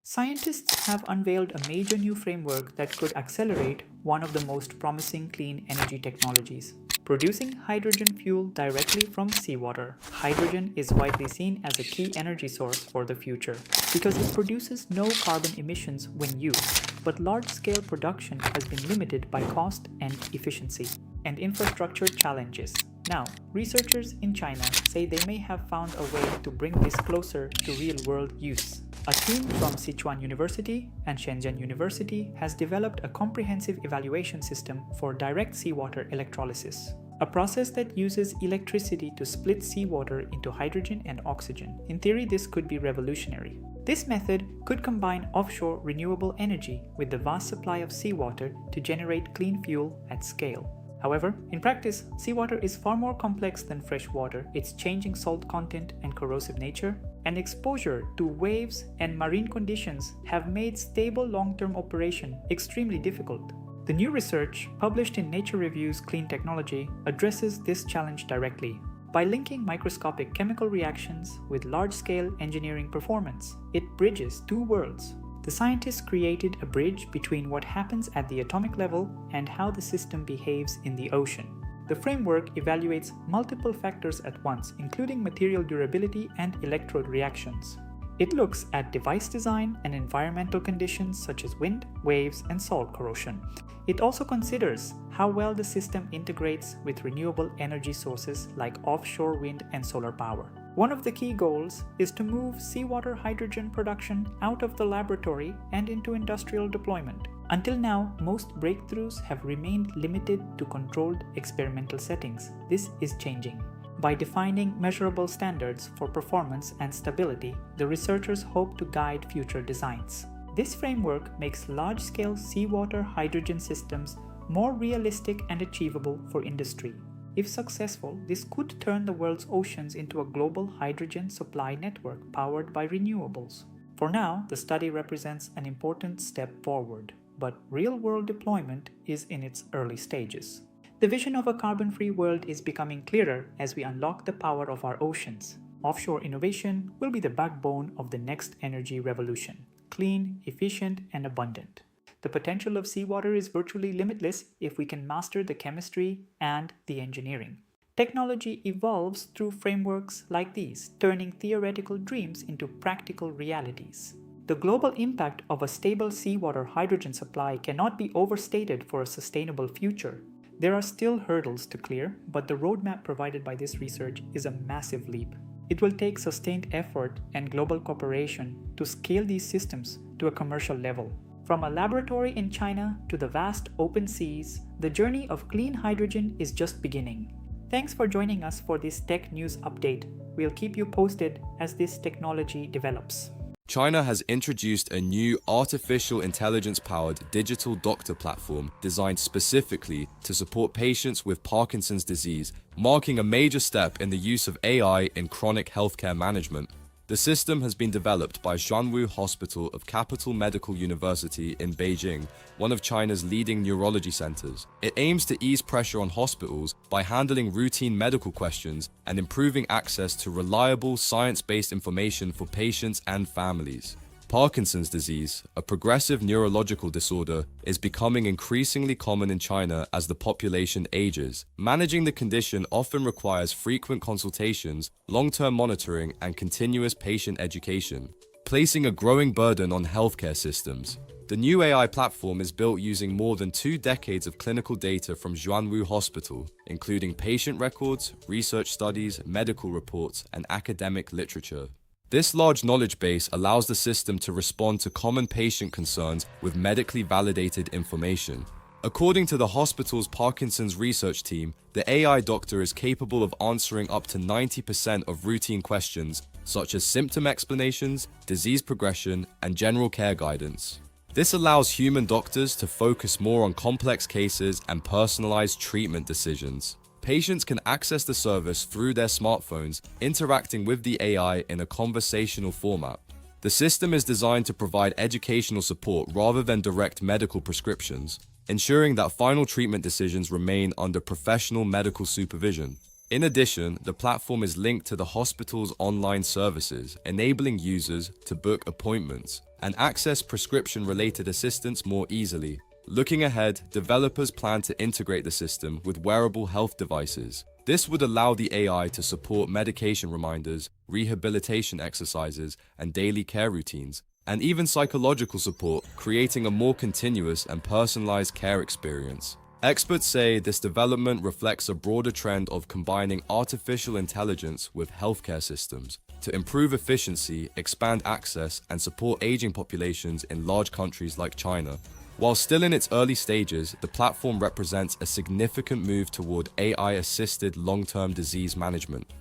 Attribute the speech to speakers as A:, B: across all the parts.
A: Scientists have unveiled a major new framework that could accelerate one of the most promising clean energy technologies: producing hydrogen fuel directly from seawater. Hydrogen is widely seen as a key energy source for the future because it produces no carbon emissions when used, but large-scale production has been limited by cost and efficiency and infrastructure challenges. Now, researchers in China say they may have found a way to bring this closer to real-world use. A team from Sichuan University and Shenzhen University has developed a comprehensive evaluation system for direct seawater electrolysis, a process that uses electricity to split seawater into hydrogen and oxygen. In theory, this could be revolutionary. This method could combine offshore renewable energy with the vast supply of seawater to generate clean fuel at scale. However, in practice, seawater is far more complex than fresh water. Its changing salt content and corrosive nature, and exposure to waves and marine conditions have made stable long-term operation extremely difficult. The new research, published in Nature Review's Clean Technology, addresses this challenge directly by linking microscopic chemical reactions with large-scale engineering performance. It bridges two worlds. The scientists created a bridge between what happens at the atomic level and how the system behaves in the ocean. The framework evaluates multiple factors at once, including material durability and electrode reactions. It looks at device design and environmental conditions such as wind, waves, and salt corrosion. It also considers how well the system integrates with renewable energy sources like offshore wind and solar power. One of the key goals is to move seawater hydrogen production out of the laboratory and into industrial deployment. Until now, most breakthroughs have remained limited to controlled experimental settings. This is changing. By defining measurable standards for performance and stability, the researchers hope to guide future designs. This framework makes large-scale seawater hydrogen systems more realistic and achievable for industry. If successful, this could turn the world's oceans into a global hydrogen supply network powered by renewables. For now, the study represents an important step forward, but real-world deployment is in its early stages. The vision of a carbon-free world is becoming clearer as we unlock the power of our oceans. Offshore innovation will be the backbone of the next energy revolution: clean, efficient, and abundant. The potential of seawater is virtually limitless if we can master the chemistry and the engineering. Technology evolves through frameworks like these, turning theoretical dreams into practical realities. The global impact of a stable seawater hydrogen supply cannot be overstated for a sustainable future. There are still hurdles to clear, but the roadmap provided by this research is a massive leap. It will take sustained effort and global cooperation to scale these systems to a commercial level. From a laboratory in China to the vast open seas, the journey of clean hydrogen is just beginning. Thanks for joining us for this tech news update. We'll keep you posted as this technology develops.
B: China has introduced a new artificial intelligence-powered digital doctor platform designed specifically to support patients with Parkinson's disease, marking a major step in the use of AI in chronic healthcare management. The system has been developed by Zhuangwu Hospital of Capital Medical University in Beijing, one of China's leading neurology centers. It aims to ease pressure on hospitals by handling routine medical questions and improving access to reliable, science-based information for patients and families. Parkinson's disease, a progressive neurological disorder, is becoming increasingly common in China as the population ages. Managing the condition often requires frequent consultations, long-term monitoring, and continuous patient education, placing a growing burden on healthcare systems. The new AI platform is built using more than 2 decades of clinical data from Zhuangwu Hospital, including patient records, research studies, medical reports, and academic literature. This large knowledge base allows the system to respond to common patient concerns with medically validated information. According to the hospital's Parkinson's research team, the AI doctor is capable of answering up to 90% of routine questions, such as symptom explanations, disease progression, and general care guidance. This allows human doctors to focus more on complex cases and personalized treatment decisions. Patients can access the service through their smartphones, interacting with the AI in a conversational format. The system is designed to provide educational support rather than direct medical prescriptions, ensuring that final treatment decisions remain under professional medical supervision. In addition, the platform is linked to the hospital's online services, enabling users to book appointments and access prescription-related assistance more easily. Looking ahead, developers plan to integrate the system with wearable health devices. This would allow the AI to support medication reminders, rehabilitation exercises, and daily care routines, and even psychological support, creating a more continuous and personalized care experience. Experts say this development reflects a broader trend of combining artificial intelligence with healthcare systems to improve efficiency, expand access, and support aging populations in large countries like China. While still in its early stages, the platform represents a significant move toward AI-assisted long-term disease management.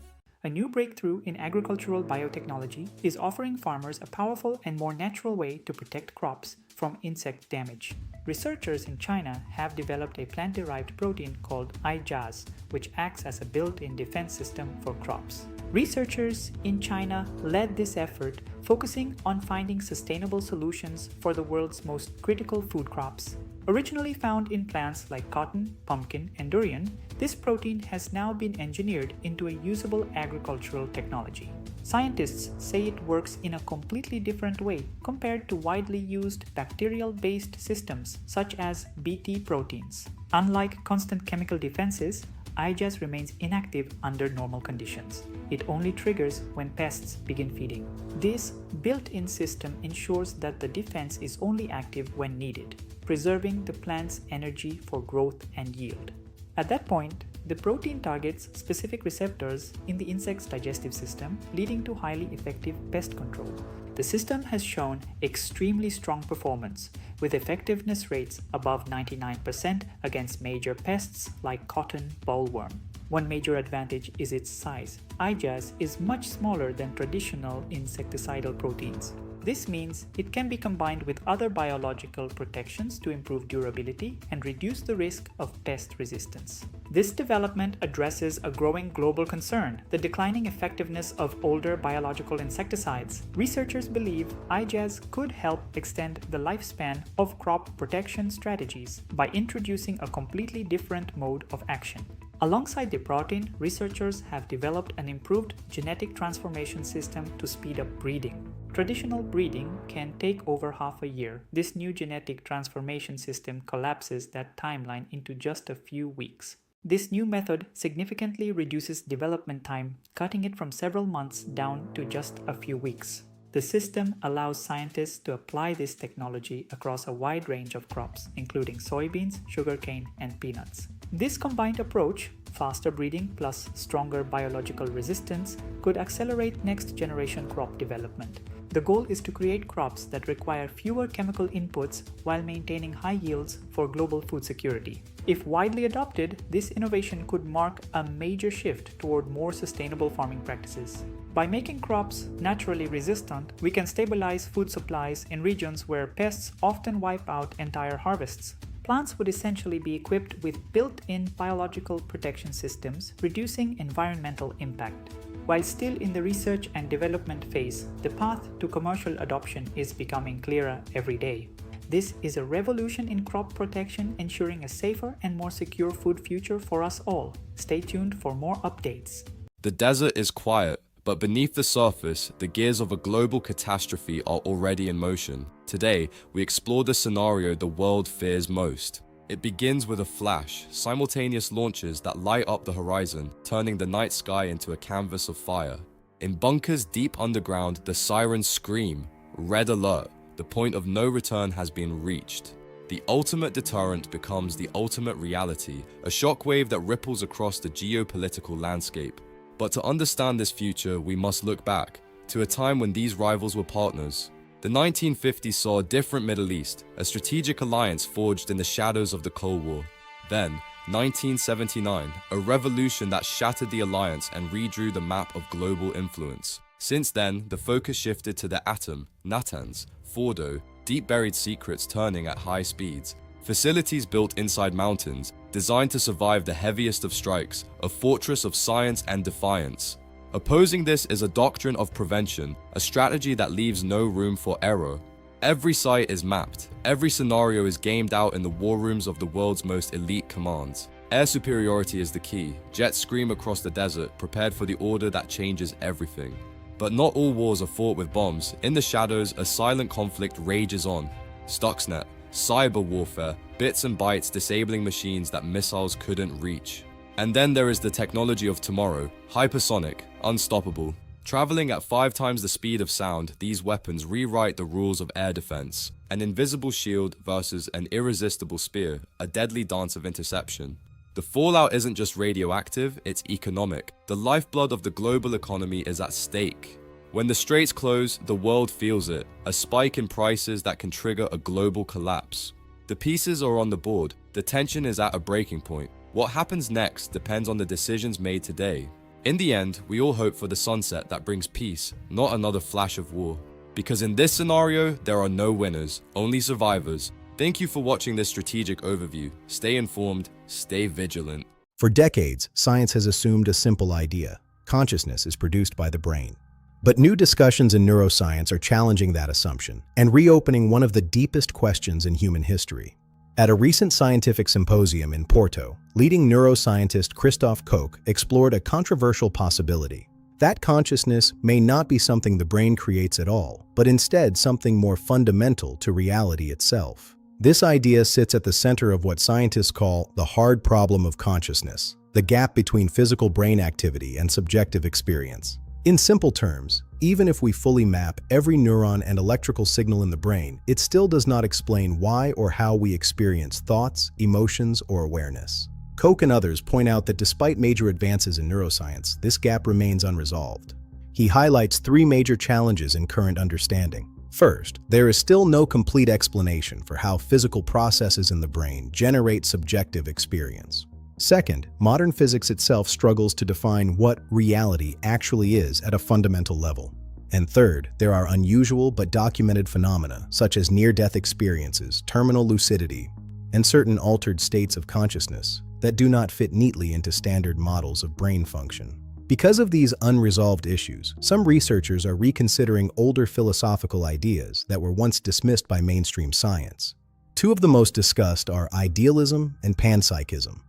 A: A new breakthrough in agricultural biotechnology is offering farmers a powerful and more natural way to protect crops from insect damage. Researchers in China have developed a plant-derived protein called iJAZ, which acts as a built-in defense system for crops. Researchers in China led this effort, focusing on finding sustainable solutions for the world's most critical food crops. Originally found in plants like cotton, pumpkin, and durian, this protein has now been engineered into a usable agricultural technology. Scientists say it works in a completely different way compared to widely used bacterial-based systems such as Bt proteins. Unlike constant chemical defenses, iJAZ remains inactive under normal conditions. It only triggers when pests begin feeding. This built-in system ensures that the defense is only active when needed, preserving the plant's energy for growth and yield. At that point, the protein targets specific receptors in the insect's digestive system, leading to highly effective pest control. The system has shown extremely strong performance, with effectiveness rates above 99% against major pests like cotton bollworm. One major advantage is its size. iJAZ is much smaller than traditional insecticidal proteins. This means it can be combined with other biological protections to improve durability and reduce the risk of pest resistance. This development addresses a growing global concern, the declining effectiveness of older biological insecticides. Researchers believe iJAZ could help extend the lifespan of crop protection strategies by introducing a completely different mode of action. Alongside the protein, researchers have developed an improved genetic transformation system to speed up breeding. Traditional breeding can take over half a year. This new genetic transformation system collapses that timeline into just a few weeks. This new method significantly reduces development time, cutting it from several months down to just a few weeks. The system allows scientists to apply this technology across a wide range of crops, including soybeans, sugarcane, and peanuts. This combined approach, faster breeding plus stronger biological resistance, could accelerate next-generation crop development. The goal is to create crops that require fewer chemical inputs while maintaining high yields for global food security. If widely adopted, this innovation could mark a major shift toward more sustainable farming practices. By making crops naturally resistant, we can stabilize food supplies in regions where pests often wipe out entire harvests. Plants would essentially be equipped with built-in biological protection systems, reducing environmental impact. While still in the research and development phase, the path to commercial adoption is becoming clearer every day. This is a revolution in crop protection, ensuring a safer and more secure food future for us all. Stay tuned for more updates.
B: The desert is quiet, but beneath the surface, the gears of a global catastrophe are already in motion. Today, we explore the scenario the world fears most. It begins with a flash, simultaneous launches that light up the horizon, turning the night sky into a canvas of fire. In bunkers deep underground, the sirens scream, "Red alert, the point of no return has been reached." The ultimate deterrent becomes the ultimate reality, a shockwave that ripples across the geopolitical landscape. But to understand this future, we must look back, to a time when these rivals were partners. The 1950s saw a different Middle East, a strategic alliance forged in the shadows of the Cold War. Then, 1979, a revolution that shattered the alliance and redrew the map of global influence. Since then, the focus shifted to the atom, Natanz, Fordo, deep-buried secrets turning at high speeds, facilities built inside mountains, designed to survive the heaviest of strikes, a fortress of science and defiance. Opposing this is a doctrine of prevention, a strategy that leaves no room for error. Every site is mapped, every scenario is gamed out in the war rooms of the world's most elite commands. Air superiority is the key. Jets scream across the desert, prepared for the order that changes everything. But not all wars are fought with bombs. In the shadows, a silent conflict rages on. Stuxnet, cyber warfare, bits and bytes disabling machines that missiles couldn't reach. And then there is the technology of tomorrow, hypersonic, unstoppable. Traveling at 5 times the speed of sound, these weapons rewrite the rules of air defense. An invisible shield versus an irresistible spear, a deadly dance of interception. The fallout isn't just radioactive, it's economic. The lifeblood of the global economy is at stake. When the straits close, the world feels it, a spike in prices that can trigger a global collapse. The pieces are on the board, the tension is at a breaking point. What happens next depends on the decisions made today. In the end, we all hope for the sunset that brings peace, not another flash of war. Because in this scenario, there are no winners, only survivors. Thank you for watching this strategic overview. Stay informed, stay vigilant.
C: For decades, science has assumed a simple idea: consciousness is produced by the brain. But new discussions in neuroscience are challenging that assumption and reopening one of the deepest questions in human history. At a recent scientific symposium in Porto, leading neuroscientist Christoph Koch explored a controversial possibility: that consciousness may not be something the brain creates at all, but instead something more fundamental to reality itself. This idea sits at the center of what scientists call the hard problem of consciousness, the gap between physical brain activity and subjective experience. In simple terms, even if we fully map every neuron and electrical signal in the brain, it still does not explain why or how we experience thoughts, emotions, or awareness. Koch and others point out that despite major advances in neuroscience, this gap remains unresolved. He highlights 3 major challenges in current understanding. First, there is still no complete explanation for how physical processes in the brain generate subjective experience. Second, modern physics itself struggles to define what reality actually is at a fundamental level. And third, there are unusual but documented phenomena such as near-death experiences, terminal lucidity, and certain altered states of consciousness that do not fit neatly into standard models of brain function. Because of these unresolved issues, some researchers are reconsidering older philosophical ideas that were once dismissed by mainstream science. 2 of the most discussed are idealism and panpsychism.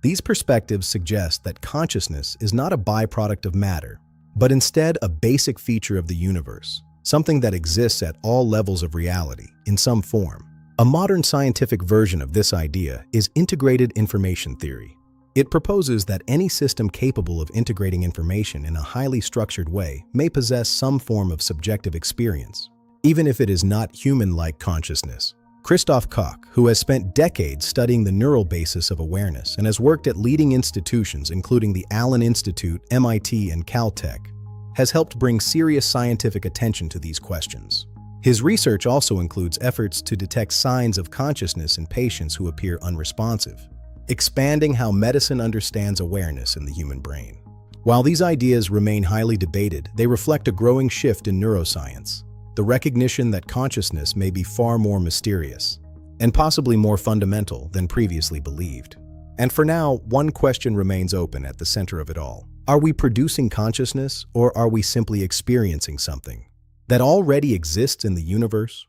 C: These perspectives suggest that consciousness is not a byproduct of matter, but instead a basic feature of the universe, something that exists at all levels of reality, in some form. A modern scientific version of this idea is integrated information theory. It proposes that any system capable of integrating information in a highly structured way may possess some form of subjective experience, even if it is not human-like consciousness. Christoph Koch, who has spent decades studying the neural basis of awareness and has worked at leading institutions including the Allen Institute, MIT, and Caltech, has helped bring serious scientific attention to these questions. His research also includes efforts to detect signs of consciousness in patients who appear unresponsive, expanding how medicine understands awareness in the human brain. While these ideas remain highly debated, they reflect a growing shift in neuroscience, the recognition that consciousness may be far more mysterious and possibly more fundamental than previously believed. And for now, one question remains open at the center of it all. Are we producing consciousness, or are we simply experiencing something that already exists in the universe?